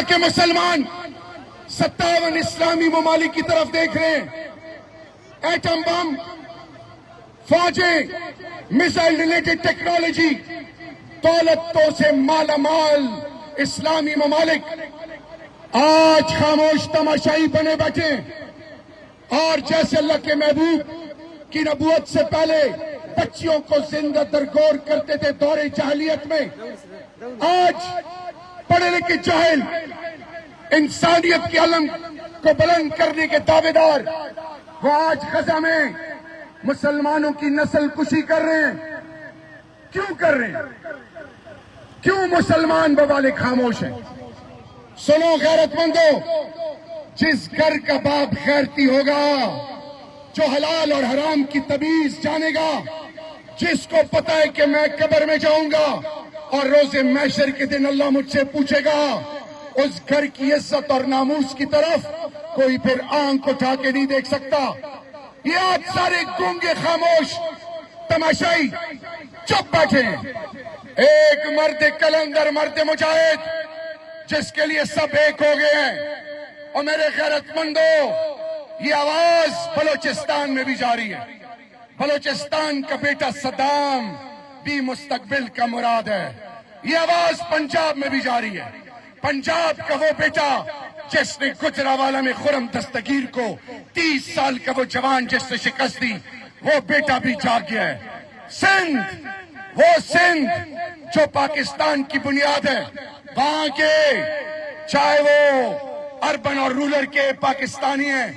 کہ مسلمان 57 اسلامی ممالک کی طرف دیکھ رہے ہیں. ایٹم بم، فوجیں، میزائل ریلیٹڈ ٹیکنالوجی، دولتوں سے مالا مال اسلامی ممالک آج خاموش تماشائی بنے بیٹھے. اور جیسے اللہ کے محبوب کی نبوت سے پہلے بچیوں کو زندہ درگور کرتے تھے دور جاہلیت میں، آج پڑھے لکھے جاہل انسانیت کے علم کو بلند کرنے کے دعوے دار وہ آج غزہ میں مسلمانوں کی نسل کشی کر رہے ہیں. کیوں کر رہے ہیں؟ کیوں مسلمان بوالے خاموش ہیں؟ سنو غیرت مندو، جس گھر کا باپ غیرتی ہوگا، جو حلال اور حرام کی تمیز جانے گا، جس کو پتہ ہے کہ میں قبر میں جاؤں گا اور روز محشر کے دن اللہ مجھ سے پوچھے گا، اس گھر کی عزت اور ناموس کی طرف کوئی پھر آنکھ اٹھا کے نہیں دیکھ سکتا. یہ آج سارے گونگے خاموش تماشائی چپ بیٹھے ہیں. ایک مرد کلندر، مرد مجاہد، جس کے لیے سب ایک ہو گئے ہیں. اور میرے غیرت مندو، یہ آواز بلوچستان میں بھی جاری ہے. بلوچستان کا بیٹا صدام بھی مستقبل کا مراد ہے. یہ آواز پنجاب میں بھی جاری ہے. پنجاب کا وہ بیٹا جس نے گجرانوالہ میں خرم دستگیر کو 30 سال کا وہ جوان جس نے شکست دی، وہ بیٹا بھی جاگ گیا ہے. سندھ، وہ سندھ جو پاکستان کی بنیاد ہے، وہاں کے چاہے وہ اربن اور رولر کے پاکستانی ہیں،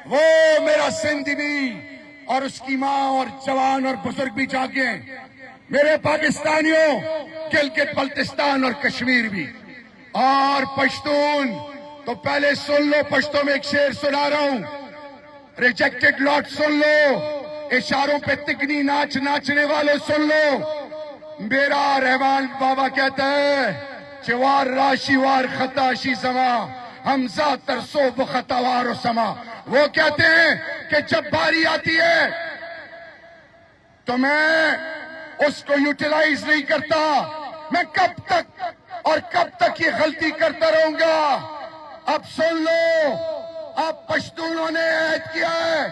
وہ میرا سندھ بھی اور اس کی ماں اور جوان اور بزرگ بھی جاگے ہیں. میرے پاکستانیوں، گلگت بلتستان اور کشمیر بھی. اور پشتون تو پہلے سن لو، پشتوں میں ایک شعر سنا رہا ہوں. ریجیکٹڈ لاٹ سن لو، اشاروں پہ تکنی ناچ ناچنے والے سن لو. میرا رحمان بابا کہتا ہے، چوار راشی وار خطاشی زما حمزہ ترسو بخطوار و سما. وہ کہتے ہیں کہ جب باری آتی ہے تو میں اس کو یوٹیلائز نہیں کرتا. میں کب تک اور کب تک یہ غلطی کرتا رہوں گا؟ اب سن لو، اب پشتونوں نے عہد کیا ہے،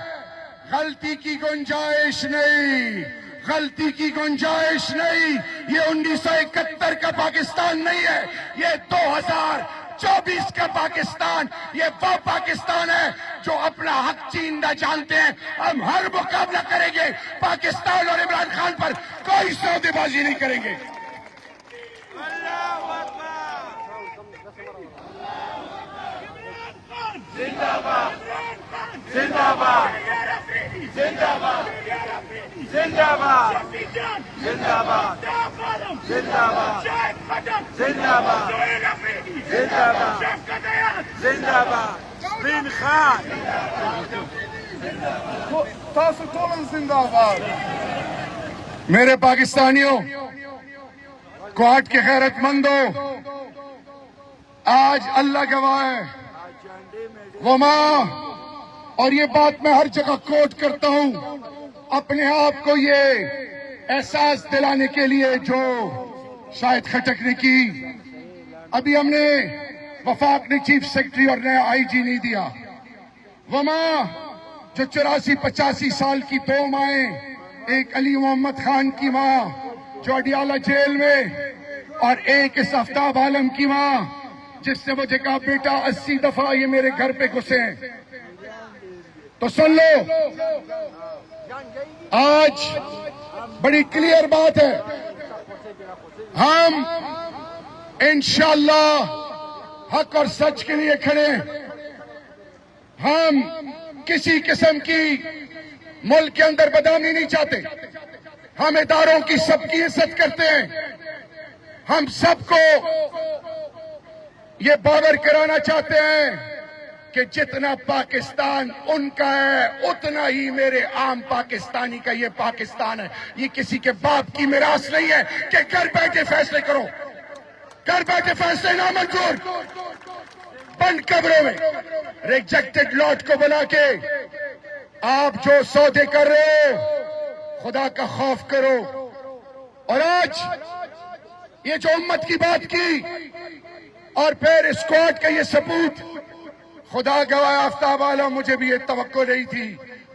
غلطی کی گنجائش نہیں، غلطی کی گنجائش نہیں. یہ 1971 کا پاکستان نہیں ہے، یہ 2024 کا پاکستان. یہ وہ پاکستان ہے جو اپنا حق چیندہ جانتے ہیں. ہم ہر مقابلہ کریں گے پاکستان اور عمران خان پر، کوئی سودے بازی نہیں کریں گے. زندہ باد، زندہ باد، زندہ باد، زندہ باد، زندہ باد، زندہ باد، زندہ باد، زندہ باد، زندہ باد. بن خان تاسو ټول زندہ باد. میرے پاکستانیوں، کوہٹ کے غیرت مندوں، آج اللہ گواہ ہے، وہ ماں، اور یہ بات میں ہر جگہ کوٹ کرتا ہوں، اپنے آپ کو یہ احساس دلانے کے لیے جو شاید کھٹک نے کی. ابھی ہم نے وفاق نے چیف سیکرٹری اور نیا آئی جی نہیں دیا. وہ ماں جو 84-85 سال کی 2 مائیں، ایک علی محمد خان کی ماں جو اڈیالہ جیل میں، اور ایک اس آفتاب عالم کی ماں جس نے مجھے کہا بیٹا 80 دفعہ یہ میرے گھر پہ گھسے ہیں. تو سن لو، آج بڑی کلیئر بات ہے، ہم انشاءاللہ حق اور سچ کے لیے کھڑے ہیں. ہم کسی قسم کی ملک کے اندر بدنامی نہیں چاہتے. ہم اداروں کی سب کی عزت کرتے ہیں. ہم سب کو یہ باور کرانا چاہتے ہیں کہ جتنا پاکستان ان کا ہے اتنا ہی میرے عام پاکستانی کا یہ پاکستان ہے. یہ کسی کے باپ کی میراث نہیں ہے کہ گھر بیٹھے فیصلے کرو. گھر بیٹھے فیصلے نامنظور. بند کمروں میں ریجیکٹڈ لاٹ کو بنا کے آپ جو سودے کر رہے ہو، خدا کا خوف کرو. اور آج یہ جو امت کی بات کی، اور پھر اسکواڈ کا یہ سپوت، خدا گواہ آفتاب عالم مجھے بھی یہ توقع نہیں تھی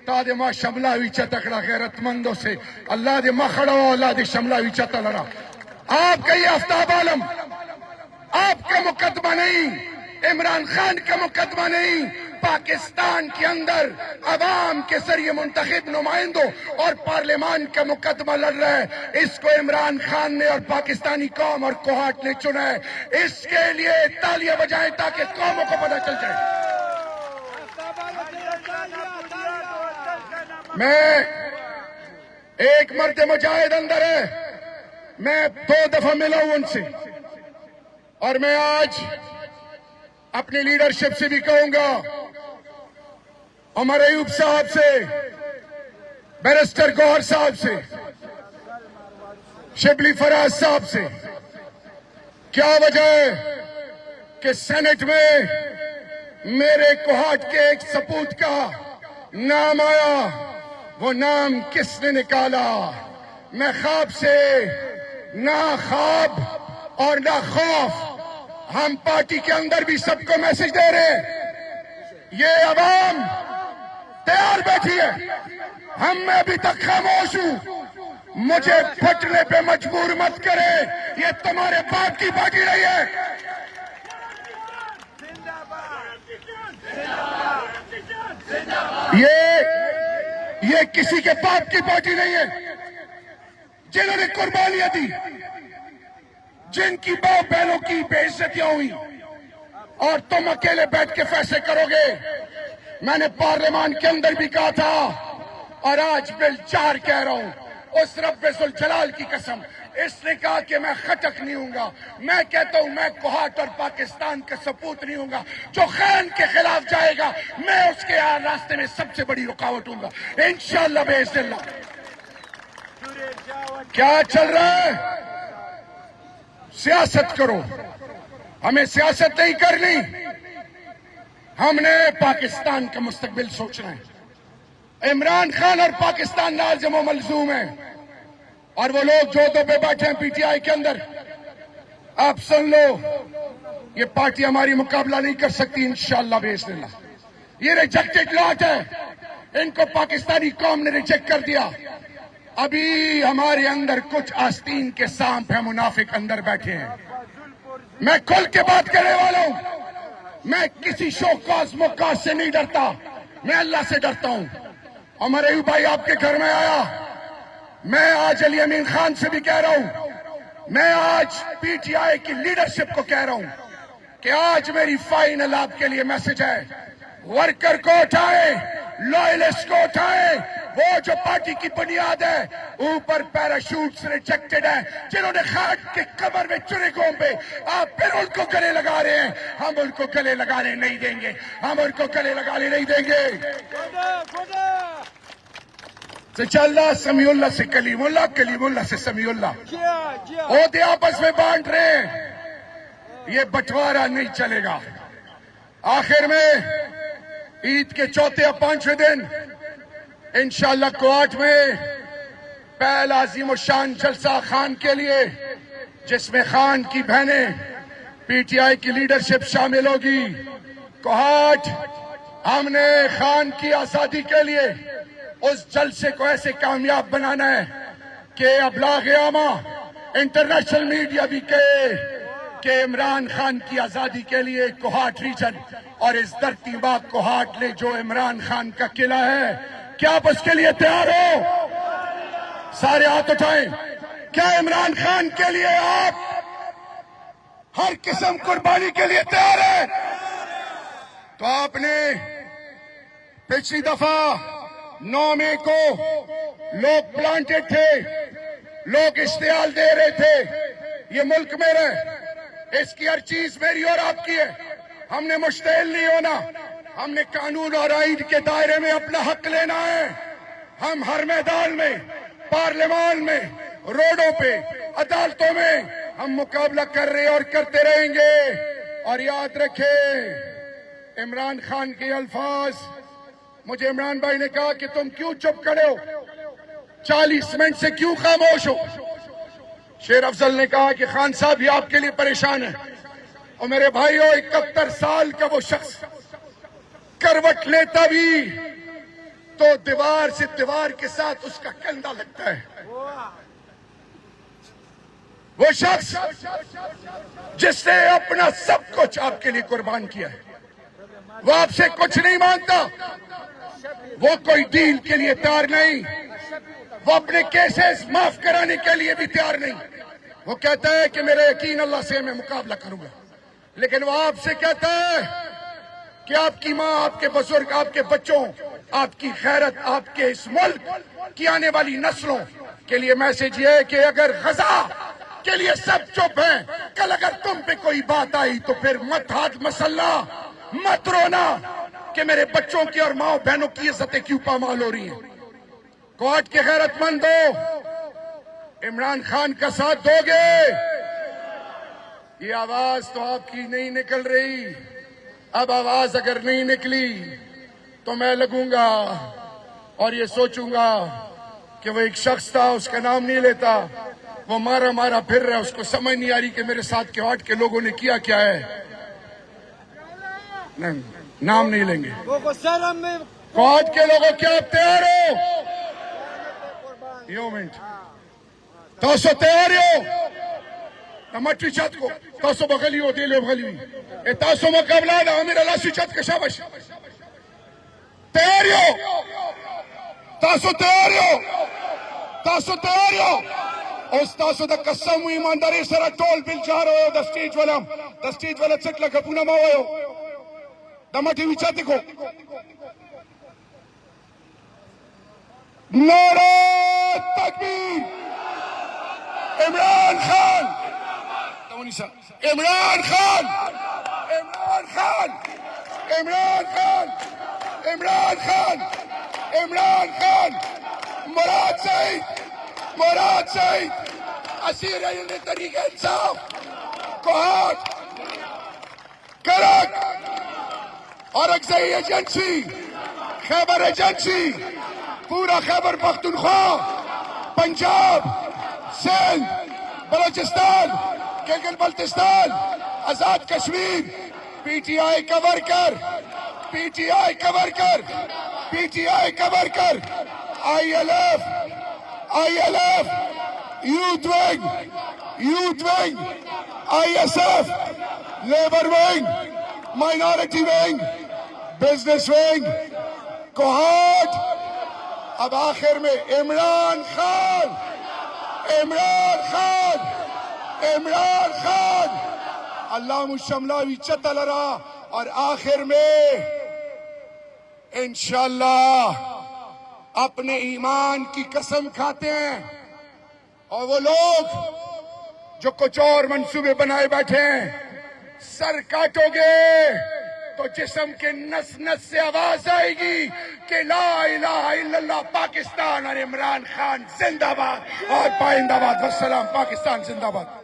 تا دے ماں شملہ ہوئی چتکڑا غیرت مندوں سے اللہ دے ماں کھڑا ہو، اللہ دے شملہ ہوئی چتا لڑا. آپ کا یہ آفتاب عالم آپ کا مقدمہ نہیں، عمران خان کا مقدمہ نہیں، پاکستان کے اندر عوام کے ذریعے منتخب نمائندوں اور پارلیمان کا مقدمہ لڑ رہا ہے. اس کو عمران خان نے اور پاکستانی قوم اور کوہاٹ نے چنا ہے. اس کے لیے تالیاں بجائیں تاکہ قوموں کو پتہ چل جائے. میں ایک مرد مجاہد اندر ہے، میں 2 دفعہ ملا ہوں ان سے، اور میں آج اپنی لیڈرشپ سے بھی کہوں گا، عمر ایوب صاحب سے، بیرسٹر گوہر صاحب سے، شبلی فراز صاحب سے، کیا وجہ ہے کہ سینٹ میں میرے کوہاٹ کے ایک سپوت کا نام آیا؟ وہ نام کس نے نکالا؟ میں خواب سے نہ خواب اور نہ خوف، ہم پارٹی کے اندر بھی سب کو میسج دے رہے ہیں، یہ عوام تیار بیٹھی ہے، ہم میں ابھی تک خاموش ہوں، مجھے پھٹنے پہ مجبور مت کرے، یہ تمہارے باپ کی پارٹی نہیں ہے. یہ کسی کے باپ کی پارٹی نہیں ہے. جنہوں نے قربانیاں دی، جن کی باپ بہنوں کی بے عزتیاں ہوئی، اور تم اکیلے بیٹھ کے فیصلے کرو گے. میں نے پارلیمان کے اندر بھی کہا تھا اور آج بل 4 کہہ رہا ہوں، اس رب ذوالجلال کی قسم، اس نے کہا کہ میں خٹک نہیں ہوں گا. میں کہتا ہوں میں کوہاٹ اور پاکستان کا سپوت نہیں ہوں گا. جو خان کے خلاف جائے گا میں اس کے راستے میں سب سے بڑی رکاوٹ ہوں گا انشاءاللہ باذن اللہ. کیا چل رہا ہے؟ سیاست کرو، ہمیں سیاست نہیں کرنی، ہم نے پاکستان کا مستقبل سوچنا ہے. عمران خان اور پاکستان لازم و ملزوم ہیں، اور وہ لوگ جو پہ بیٹھے ہیں پی ٹی آئی کے اندر، آپ سن لو، یہ پارٹی ہماری مقابلہ نہیں کر سکتی انشاءاللہ باذن اللہ. یہ ریجیکٹڈ لاٹ ہے، ان کو پاکستانی قوم نے ریجیکٹ کر دیا. ابھی ہمارے اندر کچھ آستین کے سانپ ہیں، منافق اندر بیٹھے ہیں. میں کھل کے بات کرنے والا ہوں، میں کسی شوکاز موکاز سے نہیں ڈرتا، میں اللہ سے ڈرتا ہوں. عمر ایوب بھائی آپ کے گھر میں آیا، میں آج علی امین خان سے بھی کہہ رہا ہوں، میں آج پی ٹی آئی کی لیڈرشپ کو کہہ رہا ہوں کہ آج میری فائنل آپ کے لیے میسج ہے، ورکر کو اٹھائیں، لوائلسٹ کو اٹھائیں. وہ جو پارٹی کی بنیاد ہے، اوپر پیراشوٹس ریجیکٹڈ ہے، جنہوں نے خاک کے قبر میں چنے گھونپے، آپ پھر ان کو گلے لگا رہے ہیں. ہم ان کو گلے لگانے نہیں دیں گے، ہم ان کو گلے لگانے نہیں دیں گے. چل اللہ سمیع اللہ سے کلیم اللہ، کلیم اللہ سے سمیع اللہ، عہدے آپس میں بانٹ رہے ہیں، یہ بٹوارا نہیں چلے گا. آخر میں عید کے چوتھے یا 5ویں دن انشاءاللہ کوہاٹ میں پہلا عظیم الشان جلسہ خان کے لیے، جس میں خان کی بہنیں پی ٹی آئی کی لیڈرشپ شامل ہوگی. کوہاٹ ہم نے خان کی آزادی کے لیے اس جلسے کو ایسے کامیاب بنانا ہے کہ ابلاغ عامہ، انٹرنیشنل میڈیا بھی کہے کہ عمران خان کی آزادی کے لیے کوہاٹ ریجن اور اس دھرتی ماں کوہاٹ نے جو عمران خان کا قلعہ ہے، کیا آپ اس کے لیے تیار ہو؟ سارے ہاتھ اٹھائیں. کیا عمران خان کے لیے آپ ہر قسم قربانی کے لیے تیار ہیں؟ تو آپ نے پچھلی دفعہ 9 مئی کو لوگ پلانٹڈ تھے، لوگ اشتعال دے رہے تھے، یہ ملک میرا ہے، اس کی ہر چیز میری اور آپ کی ہے. ہم نے مشتعل نہیں ہونا، ہم نے قانون اور آئین کے دائرے میں اپنا حق لینا ہے. ہم ہر میدان میں، پارلیمان میں، روڈوں پہ، عدالتوں میں ہم مقابلہ کر رہے اور کرتے رہیں گے. اور یاد رکھیں عمران خان کے الفاظ، مجھے عمران بھائی نے کہا کہ تم کیوں چپ کھڑے ہو، 40 منٹ سے کیوں خاموش ہو. شیر افضل نے کہا کہ خان صاحب یہ آپ کے لیے پریشان ہے. اور میرے بھائیوں 71 سال کا وہ شخص کروٹ لیتا بھی تو دیوار سے دیوار کے ساتھ اس کا کندھا لگتا ہے. وہ شخص جس نے اپنا سب کچھ آپ کے لیے قربان کیا ہے، وہ آپ سے کچھ نہیں مانگتا، وہ کوئی ڈیل کے لیے تیار نہیں، وہ اپنے کیسز معاف کرانے کے لیے بھی تیار نہیں. وہ کہتا ہے کہ میرا یقین اللہ سے میں مقابلہ کروں گا، لیکن وہ آپ سے کہتا ہے کہ آپ کی ماں، آپ کے بزرگ، آپ کے بچوں، آپ کی خیرت، آپ کے اس ملک کی آنے والی نسلوں کے لیے میسج یہ ہے کہ اگر غزہ کے لیے سب چپ ہیں، کل اگر تم پہ کوئی بات آئی تو پھر مت ہاتھ مسلح، مت رونا کہ میرے بچوں کی اور ماں بہنوں کی عزتیں کیوں پامال ہو رہی ہیں. کوارٹ کے غیرت مندو، عمران خان کا ساتھ دو گے؟ یہ آواز تو آپ کی نہیں نکل رہی. اب آواز اگر نہیں نکلی تو میں لگوں گا اور یہ سوچوں گا کہ وہ ایک شخص تھا، اس کا نام نہیں لیتا، وہ مارا مارا پھر رہا ہے، اس کو سمجھ نہیں آ رہی کہ میرے ساتھ کوارٹ کے لوگوں نے کیا کیا ہے. نہیں، نام نہیں لیں گے. کوارٹ کے لوگوں کیا آپ تیار ہو؟ یہ منٹ تاسو تیار ہو؟ نمٹری چت کو تاسو بغلی ہو، دیلے بغلی ہوئی تاسو مقابلہ دا امیر اللہ سی چت کا شابش. تیار ہو؟ تاسو تیار ہو؟ تاسو تیار ہو؟ اس تاسو دا قسم و ایمانداری سره ټول بل جار ہو د سټیج والا څک لکه پونه ما وایو د مټي وچت کو نعرہ تکبیر. عمران خان، عمران خان، عمران خان، عمران خان، عمران خان، عمران خان، مراد سعید، مراد سعید، اسیر طریق انصاف، کوہاٹ، کرک اور اکزئی ایجنسی، خیبر ایجنسی، پورا خیبر پختونخوا، پنجاب، سندھ، بلوچستان، گلگت بلتستان، آزاد کشمیر، پی ٹی آئی کا ورکر، پی ٹی آئی کا ورکر، پی ٹی آئی کا worker, I L F, I L F, youth wing, youth wing, I S F, labour wing, minority wing, business wing, Kohat. اب آخر میں عمران خان، عمران خان، عمران خان، اللہ مشملاوی چتل رہا. اور آخر میں انشاءاللہ اپنے ایمان کی قسم کھاتے ہیں. اور وہ لوگ جو کچھ اور منصوبے بنائے بیٹھے ہیں، سر کاٹو گے تو جسم کے نس نس سے آواز آئے گی کہ لا الہ الا اللہ پاکستان اور عمران خان زندہ باد اور پائندہ باد. والسلام. پاکستان زندہ باد.